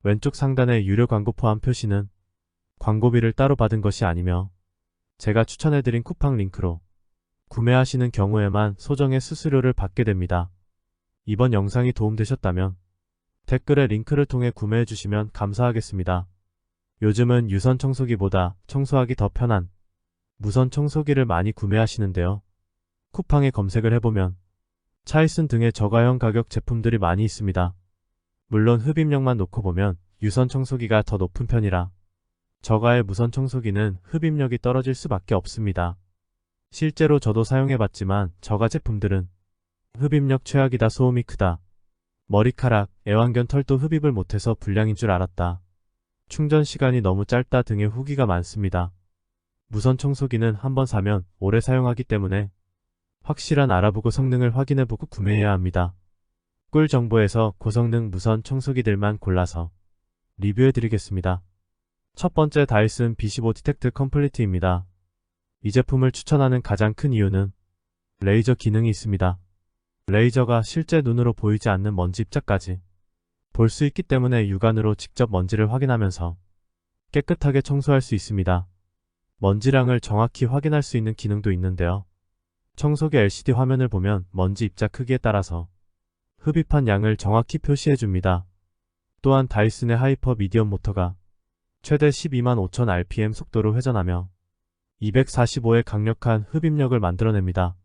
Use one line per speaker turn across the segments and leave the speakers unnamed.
왼쪽 상단의 유료 광고 포함 표시는 광고비를 따로 받은 것이 아니며 제가 추천해드린 쿠팡 링크로 구매하시는 경우에만 소정의 수수료를 받게 됩니다. 이번 영상이 도움되셨다면 댓글에 링크를 통해 구매해주시면 감사하겠습니다. 요즘은 유선 청소기보다 청소하기 더 편한 무선 청소기를 많이 구매하시는데요. 쿠팡에 검색을 해보면 차이슨 등의 저가형 가격 제품들이 많이 있습니다. 물론 흡입력만 놓고 보면 유선 청소기가 더 높은 편이라 저가의 무선 청소기는 흡입력이 떨어질 수밖에 없습니다. 실제로 저도 사용해봤지만 저가 제품들은 흡입력 최악이다, 소음이 크다, 머리카락, 애완견 털도 흡입을 못해서 불량인 줄 알았다, 충전 시간이 너무 짧다 등의 후기가 많습니다. 무선 청소기는 한번 사면 오래 사용하기 때문에 확실한 알아보고 성능을 확인해보고 구매해야 합니다. 꿀 정보에서 고성능 무선 청소기들만 골라서 리뷰해드리겠습니다. 첫 번째, 다이슨 B15 디텍트 컴플리트입니다. 이 제품을 추천하는 가장 큰 이유는 레이저 기능이 있습니다. 레이저가 실제 눈으로 보이지 않는 먼지 입자까지 볼 수 있기 때문에 육안으로 직접 먼지를 확인하면서 깨끗하게 청소할 수 있습니다. 먼지량을 정확히 확인할 수 있는 기능도 있는데요. 청소기 LCD 화면을 보면 먼지 입자 크기에 따라서 흡입한 양을 정확히 표시해줍니다. 또한 다이슨의 하이퍼 미디엄 모터가 최대 125,000 rpm 속도로 회전하며 245의 강력한 흡입력을 만들어냅니다.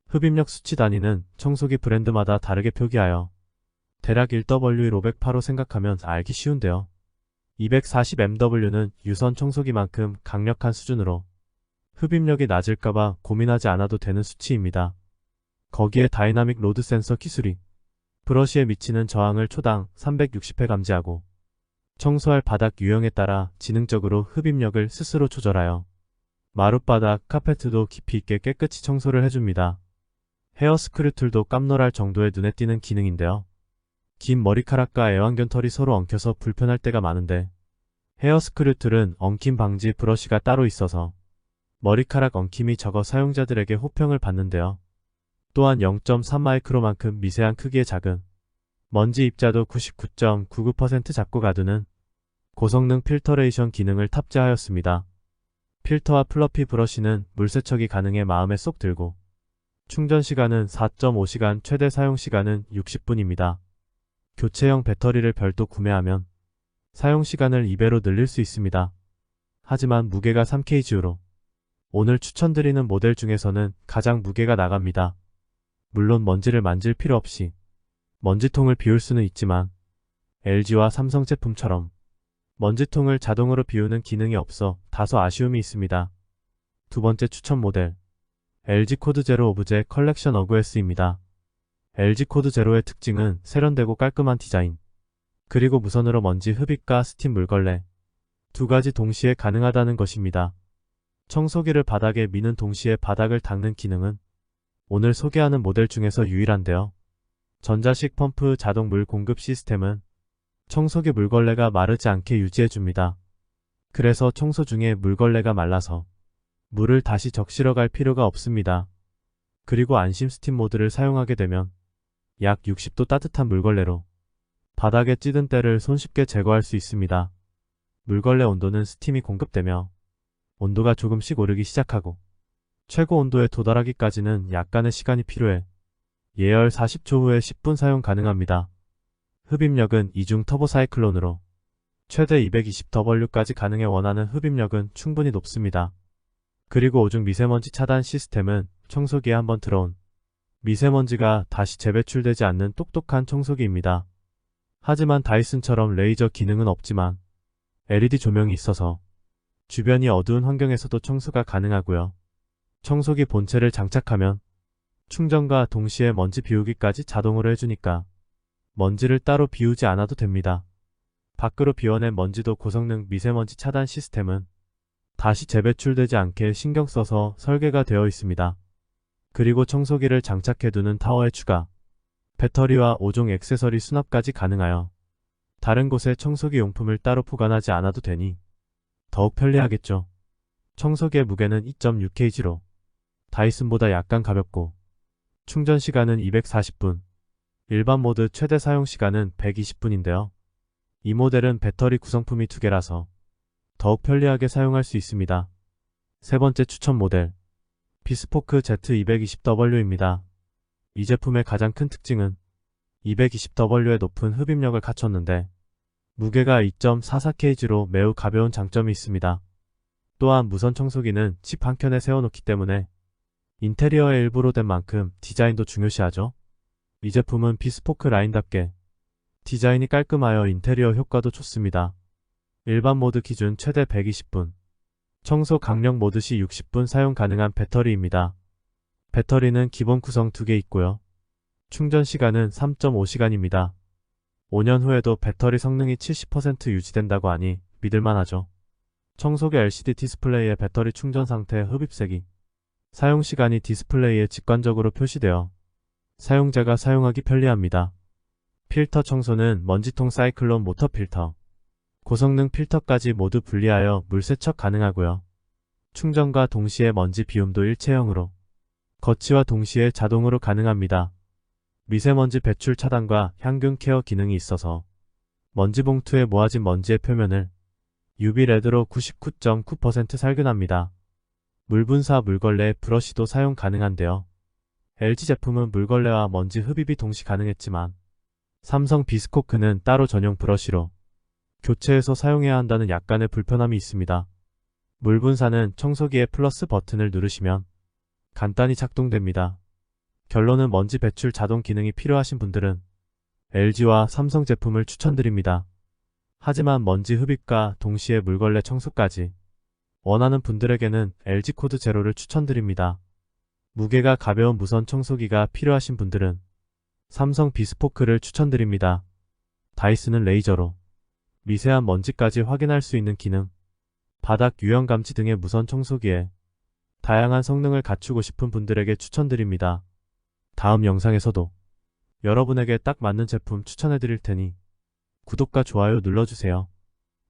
흡입력 수치 단위는 청소기 브랜드마다 다르게 표기하여 대략 1W1508로 생각하면 알기 쉬운데요. 240mW는 유선 청소기만큼 강력한 수준으로 흡입력이 낮을까봐 고민하지 않아도 되는 수치입니다. 거기에 다이나믹 로드 센서 기술이 브러쉬에 미치는 저항을 초당 360회 감지하고 청소할 바닥 유형에 따라 지능적으로 흡입력을 스스로 조절하여 마룻바닥, 카페트도 깊이 있게 깨끗이 청소를 해줍니다. 헤어 스크류 툴도 깜놀할 정도의 눈에 띄는 기능인데요. 긴 머리카락과 애완견 털이 서로 엉켜서 불편할 때가 많은데 헤어 스크류 툴은 엉킴 방지 브러쉬가 따로 있어서 머리카락 엉킴이 적어 사용자들에게 호평을 받는데요. 또한 0.3마이크로만큼 미세한 크기의 작은 먼지 입자도 99.99% 잡고 가두는 고성능 필터레이션 기능을 탑재하였습니다. 필터와 플러피 브러쉬는 물세척이 가능해 마음에 쏙 들고 충전 시간은 4.5시간, 최대 사용 시간은 60분입니다. 교체형 배터리를 별도 구매하면 사용 시간을 2배로 늘릴 수 있습니다. 하지만 무게가 3kg로 오늘 추천드리는 모델 중에서는 가장 무게가 나갑니다. 물론 먼지를 만질 필요 없이 먼지통을 비울 수는 있지만 LG와 삼성 제품처럼 먼지통을 자동으로 비우는 기능이 없어 다소 아쉬움이 있습니다. 두 번째 추천 모델, LG 코드 제로 오브제 컬렉션 어그에스입니다. LG 코드 제로의 특징은 세련되고 깔끔한 디자인, 그리고 무선으로 먼지 흡입과 스팀 물걸레 두 가지 동시에 가능하다는 것입니다. 청소기를 바닥에 미는 동시에 바닥을 닦는 기능은 오늘 소개하는 모델 중에서 유일한데요. 전자식 펌프 자동 물 공급 시스템은 청소기 물걸레가 마르지 않게 유지해줍니다. 그래서 청소 중에 물걸레가 말라서 물을 다시 적시러 갈 필요가 없습니다. 그리고 안심 스팀 모드를 사용하게 되면 약 60도 따뜻한 물걸레로 바닥에 찌든 때를 손쉽게 제거할 수 있습니다. 물걸레 온도는 스팀이 공급되며 온도가 조금씩 오르기 시작하고 최고 온도에 도달하기까지는 약간의 시간이 필요해 예열 40초 후에 10분 사용 가능합니다. 흡입력은 이중 터보 사이클론으로 최대 220W까지 가능해 원하는 흡입력은 충분히 높습니다. 그리고 오중 미세먼지 차단 시스템은 청소기에 한번 들어온 미세먼지가 다시 재배출되지 않는 똑똑한 청소기입니다. 하지만 다이슨처럼 레이저 기능은 없지만 LED 조명이 있어서 주변이 어두운 환경에서도 청소가 가능하고요. 청소기 본체를 장착하면 충전과 동시에 먼지 비우기까지 자동으로 해주니까 먼지를 따로 비우지 않아도 됩니다. 밖으로 비워낸 먼지도 고성능 미세먼지 차단 시스템은 다시 재배출되지 않게 신경 써서 설계가 되어 있습니다. 그리고 청소기를 장착해두는 타워에 추가 배터리와 5종 액세서리 수납까지 가능하여 다른 곳에 청소기 용품을 따로 보관하지 않아도 되니 더욱 편리하겠죠. 청소기의 무게는 2.6kg로 다이슨보다 약간 가볍고 충전 시간은 240분, 일반 모드 최대 사용 시간은 120분인데요. 이 모델은 배터리 구성품이 2개라서 더욱 편리하게 사용할 수 있습니다. 세 번째 추천 모델, 비스포크 Z220W입니다. 이 제품의 가장 큰 특징은 220W의 높은 흡입력을 갖췄는데 무게가 2.44kg로 매우 가벼운 장점이 있습니다. 또한 무선 청소기는 집 한 켠에 세워놓기 때문에 인테리어의 일부로 된 만큼 디자인도 중요시하죠. 이 제품은 비스포크 라인답게 디자인이 깔끔하여 인테리어 효과도 좋습니다. 일반 모드 기준 최대 120분, 청소 강력 모드 시 60분 사용 가능한 배터리입니다. 배터리는 기본 구성 2개 있고요. 충전 시간은 3.5시간입니다. 5년 후에도 배터리 성능이 70% 유지된다고 하니 믿을만하죠. 청소기 LCD 디스플레이의 배터리 충전 상태 흡입색이 사용시간이 디스플레이에 직관적으로 표시되어 사용자가 사용하기 편리합니다. 필터 청소는 먼지통 사이클론 모터 필터, 고성능 필터까지 모두 분리하여 물 세척 가능하고요. 충전과 동시에 먼지 비움도 일체형으로 거치와 동시에 자동으로 가능합니다. 미세먼지 배출 차단과 향균 케어 기능이 있어서 먼지 봉투에 모아진 먼지의 표면을 UV 레드로 99.9% 살균합니다. 물분사 물걸레 브러쉬도 사용 가능한데요. LG 제품은 물걸레와 먼지 흡입이 동시 가능했지만 삼성 비스코크는 따로 전용 브러쉬로 교체해서 사용해야 한다는 약간의 불편함이 있습니다. 물분사는 청소기의 플러스 버튼을 누르시면 간단히 작동됩니다. 결론은 먼지 배출 자동 기능이 필요하신 분들은 LG와 삼성 제품을 추천드립니다. 하지만 먼지 흡입과 동시에 물걸레 청소까지 원하는 분들에게는 LG 코드 제로를 추천드립니다. 무게가 가벼운 무선 청소기가 필요하신 분들은 삼성 비스포크를 추천드립니다. 다이슨은 레이저로 미세한 먼지까지 확인할 수 있는 기능, 바닥 유형 감지 등의 무선 청소기에 다양한 성능을 갖추고 싶은 분들에게 추천드립니다. 다음 영상에서도 여러분에게 딱 맞는 제품 추천해드릴 테니 구독과 좋아요 눌러주세요.